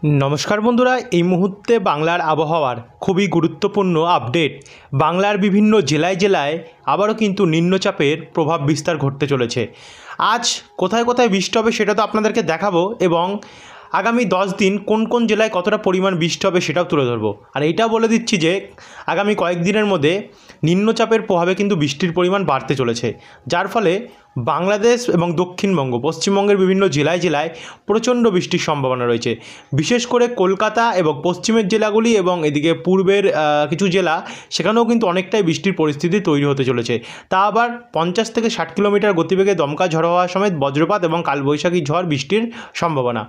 नमस्कार बंधुरा এই মুহূর্তে বাংলার আবহাওয়ার খুবই গুরুত্বপূর্ণ আপডেট। বাংলার বিভিন্ন জেলায় জেলায় আবারও কিন্তু নিম্নচাপের প্রভাব বিস্তার ঘটতে চলেছে। আজ কোথায় কোথায় বৃষ্টি হবে সেটা তো আপনাদেরকে দেখাবো এবং আগামী 10 দিন কোন কোন জেলায় কতটা পরিমাণ বৃষ্টি হবে সেটাও তুলে ধরবো। আর এইটাও বলে দিচ্ছি যে আগামী কয়েকদিনের মধ্যে নিম্নচাপের প্রভাবে কিন্তু বৃষ্টির পরিমাণ বাড়তে চলেছে, যার ফলে বাংলাদেশ এবং দক্ষিণবঙ্গ পশ্চিমবঙ্গের বিভিন্ন জেলায় জেলায় প্রচণ্ড বৃষ্টির সম্ভাবনা রয়েছে। বিশেষ করে কলকাতা এবং পশ্চিমের জেলাগুলি এবং এদিকে পূর্বের কিছু জেলা, সেখানেও কিন্তু অনেকটাই বৃষ্টির পরিস্থিতি তৈরি হতে চলেছে। তা আবার 50 থেকে 60 কিলোমিটার গতিবেগে দমকা ঝড় হওয়া সমেত বজ্রপাত এবং কালবৈশাখী ঝড় বৃষ্টির সম্ভাবনা।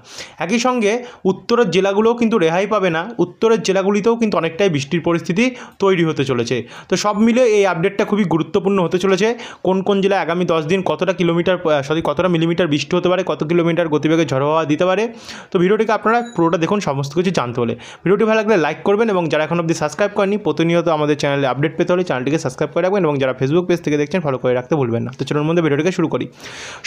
একই সঙ্গে উত্তরের জেলাগুলোও কিন্তু রেহাই পাবে না, উত্তরের জেলাগুলিতেও কিন্তু অনেকটাই বৃষ্টির পরিস্থিতি তৈরি হতে চলেছে। তো সব মিলে এই আপডেটটা খুবই গুরুত্বপূর্ণ হতে চলেছে। কোন কোন জেলায় আগামী 10 দিন কতটা মিলিমিটার বৃষ্টি হতে পারে, কত কিলোমিটার গতিবেগে ঝড় হওয়া দিতে পারে। তো ভিডিওটিকে আপনারা পুরোটা দেখুন সমস্ত কিছু জানতে হলে। ভিডিওটি ভালো লাগলে লাইক করবেন এবং যারা এখন অবধি সাবস্ক্রাইব করেনি প্রতিনিয়ত আমাদের চ্যানেলে আপডেট পেতে হলে চ্যানেলটিকে সাবস্ক্রাইব করে রাখবেন এবং যারা ফেসবুক পেজ থেকে দেখছেন ফলো করে রাখতে ভুলবেন না। তো চলুন মধ্যে ভিডিওটিকে শুরু করি।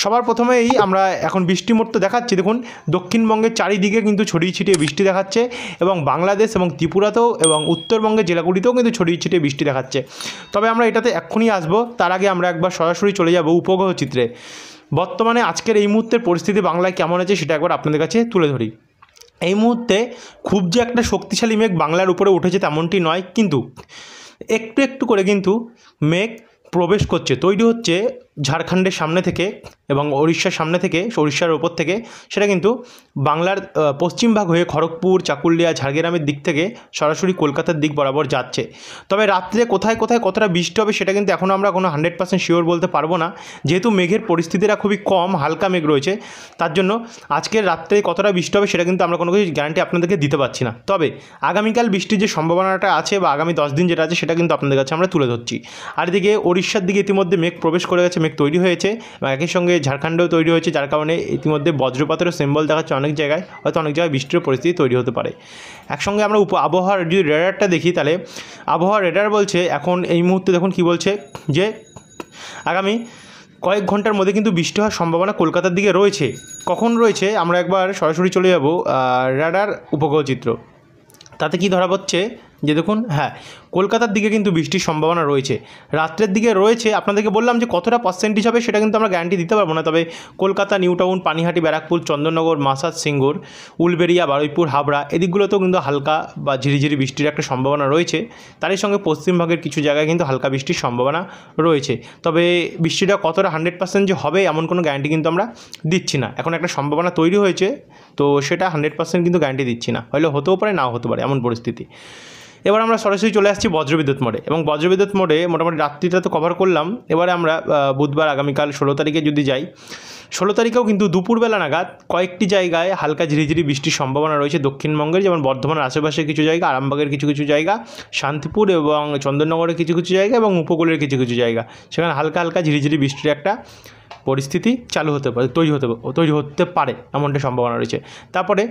সবার প্রথমেই আমরা এখন বৃষ্টি মোট তো দেখাচ্ছি, দেখুন দক্ষিণবঙ্গের চারিদিকে কিন্তু ছড়িয়ে ছিটিয়ে বৃষ্টি দেখাচ্ছে এবং বাংলাদেশ এবং ত্রিপুরাতেও এবং উত্তরবঙ্গের জেলাগুলিতেও কিন্তু ছড়িয়ে ছিটিয়ে বৃষ্টি দেখাচ্ছে। তবে আমরা এটাতে এক্ষুনি আসবো, তার আগে আমরা একবার সরাসরি চলে যাব উপগ্রহ চিত্রে। বর্তমানে আজকের এই মুহূর্তের পরিস্থিতি বাংলায় কেমন আছে সেটা একবার আপনাদের কাছে তুলে ধরি। এই মুহূর্তে খুব যে একটা শক্তিশালী মেঘ বাংলার উপরে উঠেছে তেমনটি নয়, কিন্তু একটু একটু করে কিন্তু মেঘ প্রবেশ করছে, তৈরি হচ্ছে ঝাড়খণ্ডের সামনে থেকে এবং উড়িষ্যার সামনে থেকে, উড়িষ্যার ওপর থেকে। সেটা কিন্তু বাংলার পশ্চিম ভাগ হয়ে খড়গপুর, চাকুলিয়া, ঝাড়গ্রামের দিক থেকে সরাসরি কলকাতার দিক বরাবর যাচ্ছে। তবে রাত্রে কোথায় কোথায় কতটা বৃষ্টি হবে সেটা কিন্তু এখনও আমরা কোনো 100% শিওর বলতে পারবো না, যেহেতু মেঘের পরিস্থিতিটা খুবই কম, হালকা মেঘ রয়েছে। তার জন্য আজকের রাত্রে কতটা বৃষ্টি হবে সেটা কিন্তু আমরা কোনো কিছু গ্যারান্টি আপনাদেরকে দিতে পারছি না। তবে আগামীকাল বৃষ্টির যে সম্ভাবনাটা আছে বা আগামী 10 দিন যেটা আছে সেটা কিন্তু আপনাদের কাছে আমরা তুলে ধরছি। আর এদিকে উড়িষ্যার দিকে ইতিমধ্যে মেঘ প্রবেশ করে গেছে, মেঘ তৈরি হয়েছে এবং একই সঙ্গে ঝাড়খণ্ডেও তৈরি হয়েছে, যার কারণে ইতিমধ্যে বজ্রপাতেরও সিম্বল দেখাচ্ছে অনেক জায়গায়, হয়তো অনেক জায়গায় বৃষ্টির পরিস্থিতি তৈরি হতে পারে। একসঙ্গে আমরা আবহাওয়ার যদি রেডারটা দেখি, তাহলে আবহাওয়ার রেডার বলছে এখন এই মুহূর্তে দেখুন কি বলছে, যে আগামী কয়েক ঘন্টার মধ্যে কিন্তু বৃষ্টি হওয়ার সম্ভাবনা কলকাতার দিকে রয়েছে। কখন রয়েছে আমরা একবার সরাসরি চলে যাব রেডার উপগ্রহ চিত্র। তাতে কি ধরা পড়ছে যে দেখুন, হ্যাঁ, কলকাতার দিকে কিন্তু বৃষ্টির সম্ভাবনা রয়েছে, রাত্রের দিকে রয়েছে। আপনাদেরকে বললাম যে কতটা পার্সেন্টেজ হবে সেটা কিন্তু আমরা গ্যারান্টি দিতে পারবো না। তবে কলকাতা, নিউ টাউন, পানিহাটি, ব্যারাকপুর, চন্দননগর, মাসাজ, সিঙ্গুর, উলবেড়িয়া, বারুইপুর, হাবড়া এদিকগুলোতেও কিন্তু হালকা বা ঝিরিঝিরি বৃষ্টির একটা সম্ভাবনা রয়েছে। তারই সঙ্গে পশ্চিমবঙ্গের কিছু জায়গায় কিন্তু হালকা বৃষ্টির সম্ভাবনা রয়েছে। তবে বৃষ্টিটা কতটা 100% যে হবে এমন কোনো গ্যারান্টি কিন্তু আমরা দিচ্ছি না। এখন একটা সম্ভাবনা তৈরি হয়েছে, তো সেটা 100% কিন্তু গ্যারান্টি দিচ্ছি না, হয়তো হতেও পারে নাও হতে পারে এমন পরিস্থিতি। এবার আমরা সরাসরি চলে আসছি বজ্রবিদ্যুৎ মোডে এবং বজ্রবিদ্যুৎ মোডে মোটামুটি রাত্রিটা তো কভার করলাম। এবারে আমরা বুধবার আগামীকাল 16 তারিখে যদি যাই, 16 তারিখেও কিন্তু দুপুরবেলা নাগাদ কয়েকটি জায়গায় হালকা ঝিরিঝিরি বৃষ্টির সম্ভাবনা রয়েছে দক্ষিণবঙ্গের, যেমন বর্ধমানের আশেপাশে কিছু জায়গা, আরামবাগের কিছু কিছু জায়গা, শান্তিপুর এবং চন্দননগরের কিছু কিছু জায়গা এবং উপকূলের কিছু কিছু জায়গা, সেখানে হালকা হালকা ঝিরিঝিরি বৃষ্টির একটা পরিস্থিতি চালু হতে পারে, তৈরি হতে পারে এমনটা সম্ভাবনা রয়েছে। তারপরে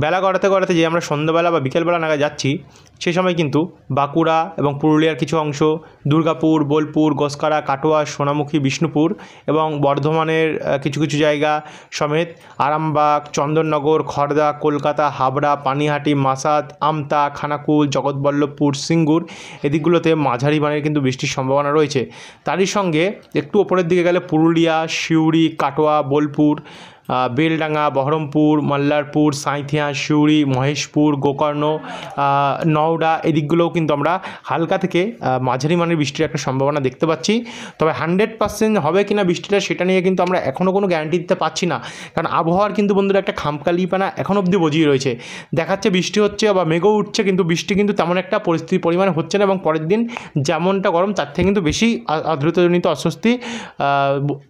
বেলা গড়াতে গড়াতে যে আমরা সন্ধ্যাবেলা বা বিকেলবেলা নাগাদ যাচ্ছি, সেই সময় কিন্তু বাঁকুড়া এবং পুরুলিয়ার কিছু অংশ, দুর্গাপুর, বোলপুর, গোসকারা, কাটোয়া, সোনামুখী, বিষ্ণুপুর এবং বর্ধমানের কিছু কিছু জায়গা সমেত আরামবাগ, চন্দননগর, খড়দা, কলকাতা, হাবড়া, পানিহাটি, মাসাদ, আমতা, খানাকুল, জগৎবল্লভপুর, সিঙ্গুর এদিকগুলোতে মাঝারি মানের কিন্তু বৃষ্টির সম্ভাবনা রয়েছে। তারই সঙ্গে একটু ওপরের দিকে গেলে পুরুলিয়া, সিউড়ি, কাটোয়া, বোলপুর, বেলডাঙ্গা, বহরমপুর, মল্লারপুর, সাঁইথিয়া, সিউড়ি, মহেশপুর, গোকর্ণ, নওডা এদিকগুলোও কিন্তু আমরা হালকা থেকে মাঝারি মানের বৃষ্টির একটা সম্ভাবনা দেখতে পাচ্ছি। তবে 100% হবে কিনা বৃষ্টিটা সেটা নিয়ে কিন্তু আমরা এখনও কোনো গ্যারান্টি দিতে পারছি না, কারণ আবহাওয়ার কিন্তু বন্ধুরা একটা খামকালিপানা এখন অবধি বজিয়ে রয়েছে। দেখাচ্ছে বৃষ্টি হচ্ছে বা মেঘও উঠছে, কিন্তু বৃষ্টি কিন্তু তেমন একটা পরিমাণে হচ্ছে না এবং পরের দিন যেমনটা গরম তার থেকে কিন্তু বেশি আর্দ্রতাজনিত অস্বস্তি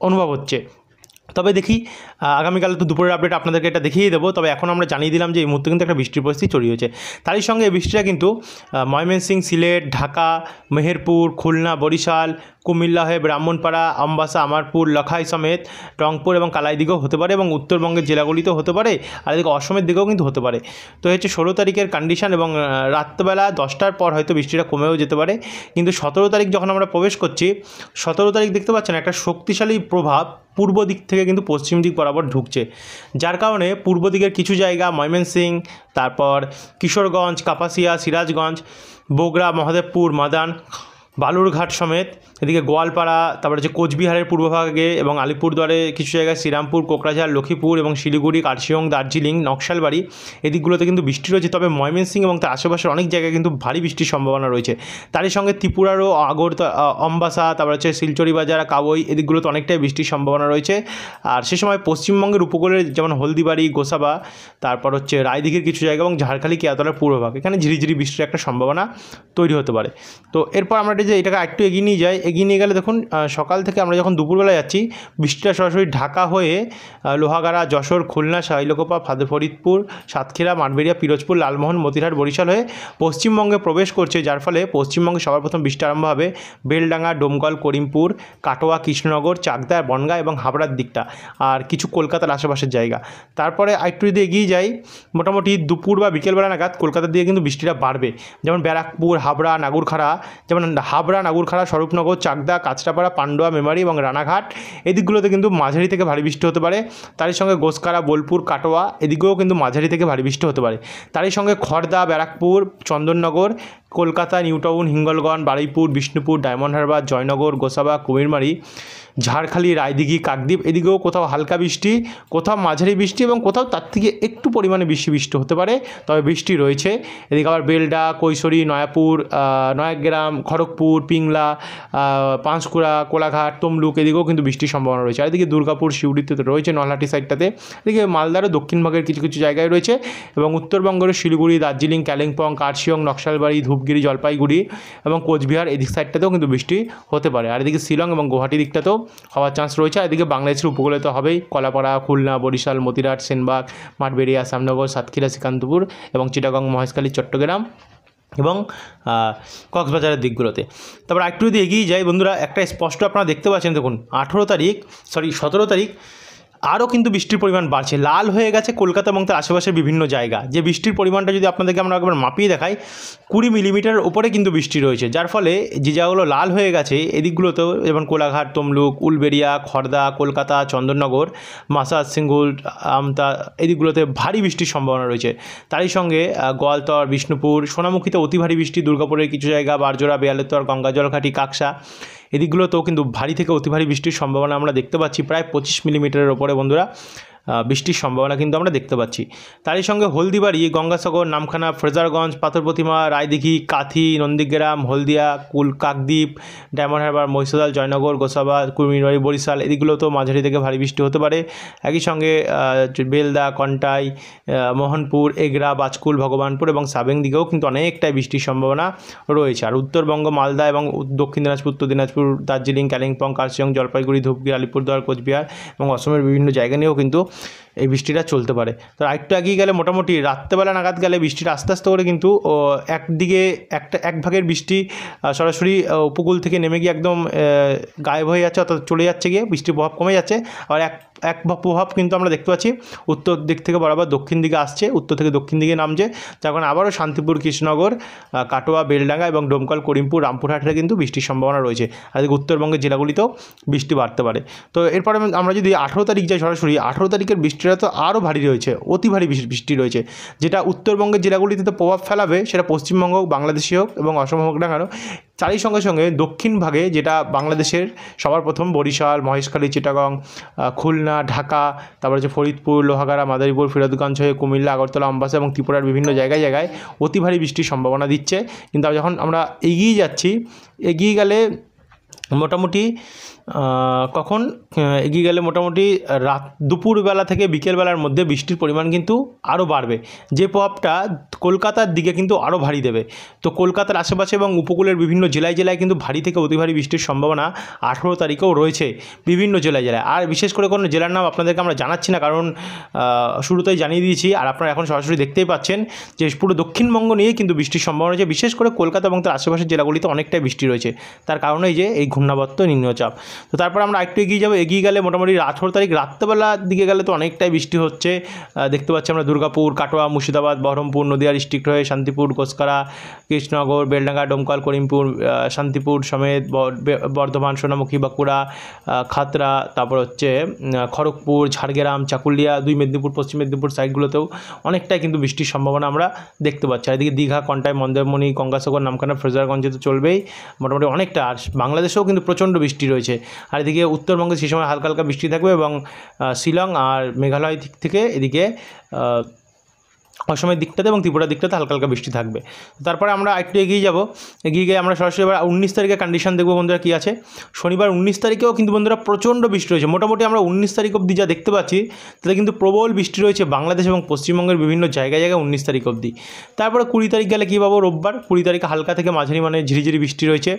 অনুভব হচ্ছে। তবে দেখি আগামীকাল তো দুপুরের আপডেট আপনাদেরকে এটা দেখিয়ে দেবো। তবে এখন আমরা জানিয়ে দিলাম যে এই মুহূর্তে কিন্তু একটা বৃষ্টির পরিস্থিতি তৈরি হয়েছে। তারই সঙ্গে এই বৃষ্টিটা কিন্তু ময়মনসিংহ, সিলেট, ঢাকা, মেহেরপুর, খুলনা, বরিশাল, কুমিল্লা হয়ে ব্রাহ্মণপাড়া, আমবাসা, আমারপুর, লখাই সমেত রংপুর এবং কালাই দিকেও হতে পারে এবং উত্তরবঙ্গের জেলাগুলিতেও হতে পারে, আর এদিকে অসমের দিকেও কিন্তু হতে পারে। তো হচ্ছে 16 তারিখের কন্ডিশন এবং রাত্রেবেলা 10টার পর হয়তো বৃষ্টিটা কমেও যেতে পারে। কিন্তু 17 তারিখ যখন আমরা প্রবেশ করছি, 17 তারিখ দেখতে পাচ্ছেন একটা শক্তিশালী প্রভাব পূর্ব দিক থেকে কিন্তু পশ্চিম দিক বরাবর ঢুকছে, যার কারণে পূর্ব দিকের কিছু জায়গা ময়মনসিংহ, তারপর কিশোরগঞ্জ, কাপাসিয়া, সিরাজগঞ্জ, বগুড়া, মহাদেবপুর, মাদান, বালুরঘাট সমেত, এদিকে গোয়ালপাড়া, তারপরে হচ্ছে কোচবিহারের পূর্বভাগে এবং আলিপুরদুয়ারে কিছু জায়গায়, শ্রীরামপুর, কোকরাঝাড়, লক্ষ্মীপুর এবং শিলিগুড়ি, কার্শিয়ং, দার্জিলিং, নকশালবাড়ি এদিকগুলোতে কিন্তু বৃষ্টি রয়েছে। তবে ময়মনসিংহ এবং তার আশেপাশের অনেক জায়গায় কিন্তু ভারী বৃষ্টির সম্ভাবনা রয়েছে। তারই সঙ্গে ত্রিপুরারও অম্বাসা, তারপর হচ্ছে শিলচরি বাজার, কাবই এদিকগুলোতে অনেকটাই বৃষ্টির সম্ভাবনা রয়েছে। আর সে সময় পশ্চিমবঙ্গের উপকূলের যেমন হলদিবাড়ি, গোসাবা, তারপর হচ্ছে রায়দিঘির কিছু জায়গা এবং ঝাড়খালি, কেয়াতলার পূর্বভাগ, এখানে ঝিরিঝিরি বৃষ্টির একটা সম্ভাবনা তৈরি হতে পারে। তো এরপর আমরা যে এটাকে একটু এগিয়ে নিয়ে যাই, এগিয়ে নিয়ে গেলে দেখুন সকাল থেকে আমরা যখন দুপুরবেলা যাচ্ছি, বৃষ্টিটা সরাসরি ঢাকা হয়ে লোহাগাড়া, যশোর, খুলনা, শাইলকোপা, ফরিদপুর, সাতক্ষীরা, মাঠবেড়িয়া, পিরোজপুর, লালমোহন, মতিরহাট, বরিশাল হয়ে পশ্চিমবঙ্গে প্রবেশ করছে, যার ফলে পশ্চিমবঙ্গে সবার প্রথম বৃষ্টি আরম্ভ হবে বেলডাঙ্গা, ডোমকল, করিমপুর, কাটোয়া, কৃষ্ণনগর, চাকদা, বনগাঁ এবং হাবড়ার দিকটা, আর কিছু কলকাতার আশেপাশের জায়গা। তারপরে একটু যদি এগিয়ে যাই, মোটামুটি দুপুর বা বিকেলবেলা নাগাদ কলকাতার দিকে কিন্তু বৃষ্টিটা বাড়বে, যেমন ব্যারাকপুর, হাবড়া, নাগরখাড়া, যেমন হাবড়া, নাগরখাড়া, স্বরূপনগর, চাকদা, কাঁচরাপাড়া, পান্ডুয়া, মেমারি এবং রানাঘাট এদিকগুলোতে কিন্তু মাঝারি থেকে ভারী বৃষ্টি হতে পারে। তারই সঙ্গে গোসকারা, বোলপুর, কাটোয়া এদিকেও কিন্তু মাঝারি থেকে ভারী বৃষ্টি হতে পারে। তারই সঙ্গে খড়দা, ব্যারাকপুর, চন্দননগর, কলকাতা, নিউটাউন, হিঙ্গলগঞ্জ, বারুইপুর, বিষ্ণুপুর, ডায়মন্ড হারবার, জয়নগর, গোসাবা, কুমিরমারি, ঝাড়খালি, রায়দিঘি, কাকদ্বীপ এদিকেও কোথাও হালকা বৃষ্টি, কোথাও মাঝারি বৃষ্টি এবং কোথাও তার থেকে একটু পরিমাণে বৃষ্টি হতে পারে, তবে বৃষ্টি রয়েছে। এদিকে আবার বেলডা, কৈশোরী, নয়াপুর, নয়াগ্রাম, খড়গপুর, পিংলা, পাঁশকুড়া, কোলাঘাট, তমলুক এদিকেও কিন্তু বৃষ্টির সম্ভাবনা রয়েছে। আর এদিকে দুর্গাপুর, সিউড়িতে রয়েছে, নলহাটি সাইডটাতে, এদিকে মালদারও দক্ষিণ ভাগের কিছু কিছু জায়গায় রয়েছে এবং উত্তরবঙ্গের শিলিগুড়ি, দার্জিলিং, কালিম্পং, কার্শিয়ং, নকশালবাড়ি, ধূপগুড়ি, জলপাইগুড়ি এবং কোচবিহার এদিক সাইডটাতেও কিন্তু বৃষ্টি হতে পারে। আর এদিকে শিলং এবং গুয়াহাটি দিকটাতেও হওয়ার চান্স রয়েছে। আর এদিকে বাংলাদেশের উপকূলে তো হবেই, কলাপাড়া, খুলনা, বরিশাল, মতিরাট, সেনবাগ, মাঠবেড়িয়া, শ্যামনগর, সাতক্ষীরা, শ্রীকান্তপুর এবং চিটাগং, মহেশখালী, চট্টগ্রাম এবং কক্সবাজারের দিকগুলোতে। তারপর একটু যদি এগিয়ে যাই বন্ধুরা, একটা স্পষ্ট আপনারা দেখতে পাচ্ছেন, দেখুন 17 তারিখ আরও কিন্তু বৃষ্টির পরিমাণ বাড়ছে, লাল হয়ে গেছে কলকাতা এবং তার আশেপাশের বিভিন্ন জায়গা। যে বৃষ্টির পরিমাণটা যদি আপনাদেরকে আমরা একবার মাপিয়ে দেখাই, 20 মিলিমিটারের ওপরে কিন্তু বৃষ্টি রয়েছে, যার ফলে যে জায়গাগুলো লাল হয়ে গেছে এদিকগুলোতেও, যেমন কোলাঘাট, তমলুক, উলবেড়িয়া, খড়দা, কলকাতা, চন্দননগর, মাসাজ, সিঙ্গুর, আমতা এদিকগুলোতে ভারী বৃষ্টির সম্ভাবনা রয়েছে। তারই সঙ্গে গোয়ালতর, বিষ্ণুপুর, সোনামুখীতে অতি ভারী বৃষ্টি, দুর্গাপুরের কিছু জায়গা, বারজোড়া, বেয়ালেতর, গঙ্গাজলঘাটি, কাকসা এদিকগুলোতেও কিন্তু ভারী থেকে অতি ভারী বৃষ্টির সম্ভাবনা আমরা দেখতে পাচ্ছি। প্রায় 25 মিলিমিটারের ওপরে বন্ধুরা বৃষ্টির সম্ভাবনা কিন্তু আমরা দেখতে পাচ্ছি। তারই সঙ্গে হলদিবাড়ি, গঙ্গাসাগর, নামখানা, ফ্রেজারগঞ্জ, পাথর প্রতিমা, রায়দিঘি, কাথি, নন্দীগ্রাম, হলদিয়া, কাকদ্বীপ, ডায়মন্ড হারবার, মহিষাদল, জয়নগর, গোসাবা, কুমিরমারি, বরিশাল এদিকগুলোতেও মাঝারি থেকে ভারী বৃষ্টি হতে পারে। একই সঙ্গে বেলদা, কন্টাই, মোহনপুর, এগরা, বাজকুল, ভগবানপুর এবং সাবেং দিকেও কিন্তু অনেকটাই বৃষ্টির সম্ভাবনা রয়েছে। আর উত্তরবঙ্গ, মালদা এবং দক্ষিণ দিনাজপুর, উত্তর দিনাজপুর, দার্জিলিং, কালিম্পং, কার্শিয়ং, জলপাইগুড়ি, ধূপগুড়ি, আলিপুরদুয়ার, কোচবিহার এবং অসমের বিভিন্ন জায়গা নিয়েও কিন্তু এই বৃষ্টিটা চলতে পারে। তো আরেকটু এগিয়ে গেলে মোটামুটি রাত্রেবেলা নাগাদ গেলে বৃষ্টিটা আস্তে আস্তে করে কিন্তু একদিকে এক ভাগের বৃষ্টি সরাসরি উপকূল থেকে নেমে গিয়ে একদম গায়েব হয়ে যাচ্ছে, অর্থাৎ চলে যাচ্ছে, গিয়ে বৃষ্টির প্রভাব কমে যাচ্ছে। আর এক প্রভাব কিন্তু আমরা দেখতে পাচ্ছি উত্তর দিক থেকে বরাবর দক্ষিণ দিকে আসছে, উত্তর থেকে দক্ষিণ দিকে নামছে, যার কারণে আবারও শান্তিপুর, কৃষ্ণনগর, কাটোয়া, বেলডাঙ্গা এবং ডোমকল, করিমপুর, রামপুরহাটে কিন্তু বৃষ্টির সম্ভাবনা রয়েছে। আর এদিকে উত্তরবঙ্গের জেলাগুলিতেও বৃষ্টি বাড়তে পারে। তো এরপরে আমরা যদি 18 তারিখ যাই, সরাসরি 18 তারিখের বৃষ্টিটা তো আরও ভারী রয়েছে, অতি ভারী বৃষ্টি রয়েছে, যেটা উত্তরবঙ্গের জেলাগুলিতে তো প্রভাব ফেলাবে, সেটা পশ্চিমবঙ্গ হোক, বাংলাদেশি হোক এবং অসম হোক না কেন। তারই সঙ্গে সঙ্গে দক্ষিণ ভাগে, যেটা বাংলাদেশের সবার প্রথম বরিশাল, মহেশখালী, চিটাগং, খুলনা, ঢাকা, তারপর হচ্ছে ফরিদপুর, লোহাগাড়া, মাদারীপুর, ফিরোজগঞ্জ হয়ে কুমিল্লা, আগরতলা, আমবাসা এবং ত্রিপুরার বিভিন্ন জায়গায় অতি ভারী বৃষ্টির সম্ভাবনা দিচ্ছে। কিন্তু যখন আমরা এগিয়ে যাচ্ছি, এগিয়ে গেলে মোটামুটি দুপুরবেলা থেকে বিকেলবেলার মধ্যে বৃষ্টির পরিমাণ কিন্তু আরও বাড়বে, যে প্রভাবটা কলকাতার দিকে কিন্তু আরও ভারী দেবে। তো কলকাতার আশেপাশে এবং উপকূলের বিভিন্ন জেলায় কিন্তু ভারী থেকে অতি ভারী বৃষ্টির সম্ভাবনা 18 তারিখেও রয়েছে বিভিন্ন জেলায়। আর বিশেষ করে কোনো জেলার নাম আপনাদেরকে আমরা জানাচ্ছি না, কারণ শুরুতেই জানিয়ে দিয়েছি, আর আপনারা এখন সরাসরি দেখতেই পাচ্ছেন যে পুরো দক্ষিণবঙ্গ নিয়ে কিন্তু বৃষ্টির সম্ভাবনা রয়েছে। বিশেষ করে কলকাতা এবং তার আশেপাশের জেলাগুলিতে অনেকটাই বৃষ্টি রয়েছে, তার কারণেই যে এই ঘূর্ণাবর্ত নিম্নচাপ। তো তারপর আমরা একটু এগিয়ে যাবো, এগিয়ে গেলে মোটামুটি 18 তারিখ রাত্রেবেলার দিকে গেলে তো অনেকটাই বৃষ্টি হচ্ছে। দেখতে পাচ্ছি আমরা দুর্গাপুর, কাটোয়া, মুর্শিদাবাদ, বহরমপুর, নদিয়া ডিস্ট্রিক্ট হয়ে শান্তিপুর, গোসকারা, কৃষ্ণনগর, বেলডাঙ্গা, ডোমকল, করিমপুর, শান্তিপুর সমেত বর্ধমান, সোনামুখী, বাঁকুড়া, খাতড়া, তারপর হচ্ছে খড়গপুর, ঝাড়গ্রাম, চাকুলিয়া, দুই মেদিনীপুর, পশ্চিম মেদিনীপুর সাইডগুলোতেও অনেকটাই কিন্তু বৃষ্টির সম্ভাবনা আমরা দেখতে পাচ্ছি। আর এদিকে দীঘা, কন্টাই, মন্দারমণি, গঙ্গাসাগর, নামখানা, ফ্রেজারগঞ্জে তো চলবেই মোটামুটি অনেকটা। আর বাংলাদেশেও কিন্তু প্রচণ্ড বৃষ্টি রয়েছে। আর এদিকে উত্তরবঙ্গে সেই সময় হালকা হালকা বৃষ্টি থাকবে এবং শিলং আর মেঘালয় দিক থেকে এদিকে অসমের দিকটাতে এবং ত্রিপুরার দিকটাতে হালকা হালকা বৃষ্টি থাকবে। তারপরে আমরা একটু এগিয়ে যাব, এগিয়ে গিয়ে আমরা সরাসরি এবার 19 তারিখের কন্ডিশন দেখব বন্ধুরা কী আছে। শনিবার 19 তারিখেও কিন্তু বন্ধুরা প্রচণ্ড বৃষ্টি রয়েছে। মোটামুটি আমরা 19 তারিখ অবধি যা দেখতে পাচ্ছি তাতে কিন্তু প্রবল বৃষ্টি রয়েছে বাংলাদেশ এবং পশ্চিমবঙ্গের বিভিন্ন জায়গায় 19 তারিখ অবধি। তারপরে 20 তারিখ গেলে কী পাবো, রোববার 20 তারিখে হালকা থেকে মাঝারি মানে ঝিরিঝিরি বৃষ্টি রয়েছে।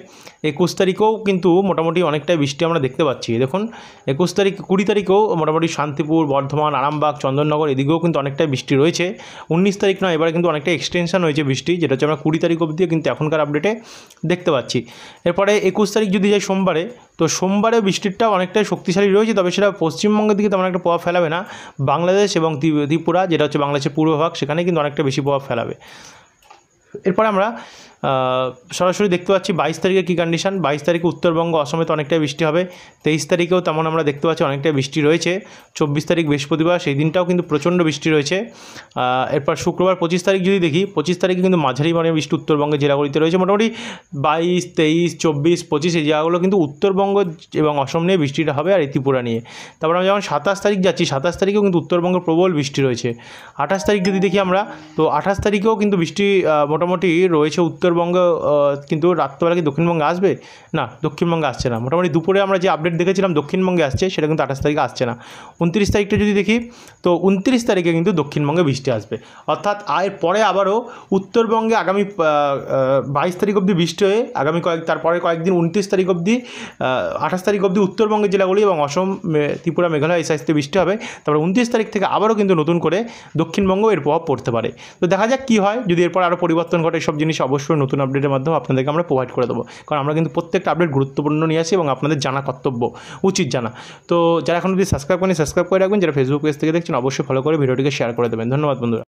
21 তারিখেও কিন্তু মোটামুটি অনেকটাই বৃষ্টি আমরা দেখতে পাচ্ছি। দেখুন 21 তারিখ 20 তারিখেও মোটামুটি শান্তিপুর, বর্ধমান, আরামবাগ, চন্দননগর এদিকেও কিন্তু অনেকটাই বৃষ্টি রয়েছে। 19 তারিখ নয়, এবারে কিন্তু অনেকটা এক্সটেনশন হয়েছে বৃষ্টি, যেটা হচ্ছে আমরা 20 তারিখ অবধি কিন্তু এখনকার আপডেটে দেখতে পাচ্ছি। এরপরে 21 তারিখ যদি যাই সোমবারে, তো সোমবারে বৃষ্টিটাও অনেকটাই শক্তিশালী রয়েছে, তবে সেটা পশ্চিমবঙ্গের দিকে তেমন একটা প্রভাব ফেলাবে না। বাংলাদেশ এবং ত্রিপুরা, যেটা হচ্ছে বাংলাদেশের পূর্বভাগ, সেখানে কিন্তু অনেকটা বেশি প্রভাব ফেলাবে। এরপরে আমরা সরাসরি দেখতে পাচ্ছি 22 তারিখে কী কন্ডিশন। 22 তারিখে উত্তরবঙ্গ, অসমে তো অনেকটাই বৃষ্টি হবে। 23 তারিখেও তেমন আমরা দেখতে পাচ্ছি অনেকটাই বৃষ্টি রয়েছে। 24 তারিখ বৃহস্পতিবার, সেই দিনটাও কিন্তু প্রচণ্ড বৃষ্টি রয়েছে। এরপর শুক্রবার 25 তারিখ যদি দেখি, 25 তারিখে কিন্তু মাঝারি মানে বৃষ্টি উত্তরবঙ্গের জেলাগুলিতে রয়েছে। মোটামুটি 22, 23, 24, 25 এই জায়গাগুলো কিন্তু উত্তরবঙ্গ এবং অসম নিয়ে বৃষ্টিটা হবে, আর ত্রিপুরা নিয়ে। তারপর আমরা যখন 27 তারিখ যাচ্ছি, 27 তারিখেও কিন্তু উত্তরবঙ্গের প্রবল বৃষ্টি রয়েছে। 28 তারিখ যদি দেখি আমরা, তো 28 তারিখেও কিন্তু বৃষ্টি মোটামুটি রয়েছে উত্তরবঙ্গ, কিন্তু রাত্রেবেলা কি দক্ষিণবঙ্গে আসবে? না, দক্ষিণবঙ্গে আসছে না। মোটামুটি দুপুরে আমরা যে আপডেট দেখেছিলাম দক্ষিণবঙ্গে আসছে, সেটা কিন্তু 28 তারিখে আসছে না। 29 তারিখটা যদি দেখি, তো 29 তারিখে কিন্তু দক্ষিণবঙ্গে বৃষ্টি আসবে। অর্থাৎ এর পরে আবারও উত্তরবঙ্গে আগামী 22 তারিখ অবধি বৃষ্টি হয়ে তারপরে কয়েকদিন 29 তারিখ অবধি 28 তারিখ অবধি উত্তরবঙ্গের জেলাগুলি এবং অসম, ত্রিপুরা, মেঘালয় এই সাইডে বৃষ্টি হবে। তারপরে 29 তারিখ থেকে আবারও কিন্তু নতুন করে দক্ষিণবঙ্গ এর প্রভাব পড়তে পারে। তো দেখা যাক কী হয়। যদি এরপর আরও পরিবর্তন ঘটে, সব জিনিস অবশ্যই নতুন আপডেটের মাধ্যমে আপনাদেরকে আমরা প্রোভাইড করে দেবো। কারণ আমরা কিন্তু প্রত্যেকটা আপডেট গুরুত্বপূর্ণ নিয়ে আসি এবং আপনাদের জানা কর্তব্য, উচিত জানা। তো যারা এখন যদি সাবস্ক্রাইব করেন, সাবস্ক্রাইব করে রাখবেন। যারা ফেসবুক পেজ থেকে দেখছেন অবশ্যই ফলো করে ভিডিওটিকে শেয়ার করে দেবেন। ধন্যবাদ বন্ধুরা।